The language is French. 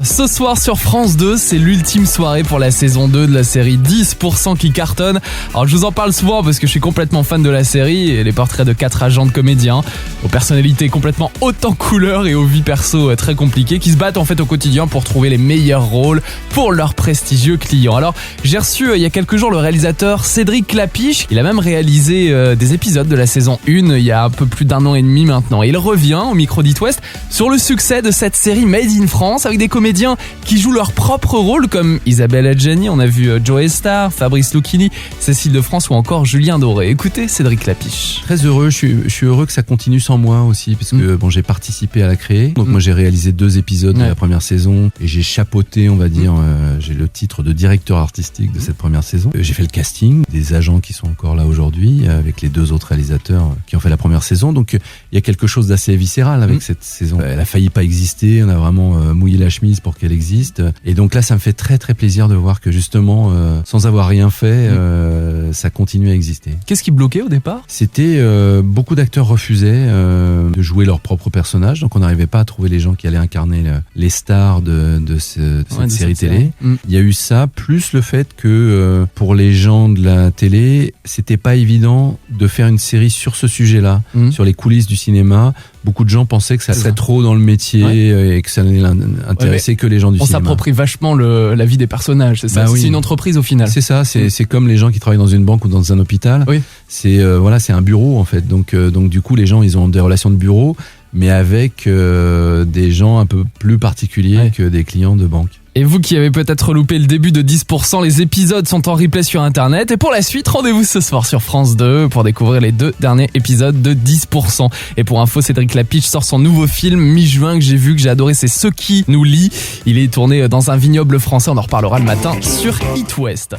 Ce soir sur France 2, c'est l'ultime soirée pour la saison 2 de la série 10% qui cartonne. Alors je vous en parle souvent parce que je suis complètement fan de la série et les portraits de 4 agents de comédiens aux personnalités complètement hautes en couleurs et aux vies perso très compliquées qui se battent en fait au quotidien pour trouver les meilleurs rôles pour leurs prestigieux clients. Alors j'ai reçu il y a quelques jours le réalisateur Cédric Clapiche. Il a même réalisé des épisodes de la saison 1 il y a un peu plus d'1 an et demi maintenant. Et il revient au micro d'It West sur le succès de cette série Made in France avec des comédiens qui jouent leur propre rôle comme Isabelle Adjani, on a vu Joey Star, Fabrice Lucchini, Cécile de France ou encore Julien Doré. Écoutez Cédric Clapiche. Très heureux, je suis heureux que ça continue sans moi aussi parce que j'ai participé à la créer. Donc moi j'ai réalisé 2 épisodes de la première saison et j'ai chapeauté, on va dire, j'ai le titre de directeur artistique de cette première saison. J'ai fait le casting des agents qui sont encore là aujourd'hui avec les 2 autres réalisateurs qui ont fait la première saison. Donc il y a quelque chose d'assez viscéral avec cette saison. Elle a failli pas exister, on a vraiment mouillé la chemise pour qu'elle existe. Et donc là, ça me fait très très plaisir de voir que justement, sans avoir rien fait, ça continue à exister. Qu'est-ce qui bloquait au départ ? C'était beaucoup d'acteurs refusaient de jouer leur propre personnage, donc on n'arrivait pas à trouver les gens qui allaient incarner les stars de cette série télé. Il y a eu ça, plus le fait que pour les gens de la télé, c'était pas évident de faire une série sur ce sujet-là, sur les coulisses du cinéma. Beaucoup de gens pensaient que ça serait trop dans le métier et que ça n'allait intéresser que les gens du cinéma. On s'approprie vachement la vie des personnages, c'est ça. C'est une entreprise au final. C'est ça, c'est comme les gens qui travaillent dans une banque ou dans un hôpital. Oui. C'est un bureau en fait. Donc du coup les gens ils ont des relations de bureau, mais avec des gens un peu plus particuliers que des clients de banque. Et vous qui avez peut-être loupé le début de 10%, les épisodes sont en replay sur internet. Et pour la suite, rendez-vous ce soir sur France 2 pour découvrir les 2 derniers épisodes de 10%. Et pour info, Cédric Clapiche sort son nouveau film mi-juin que j'ai adoré, c'est Ce qui nous lie. Il est tourné dans un vignoble français, on en reparlera le matin sur It West.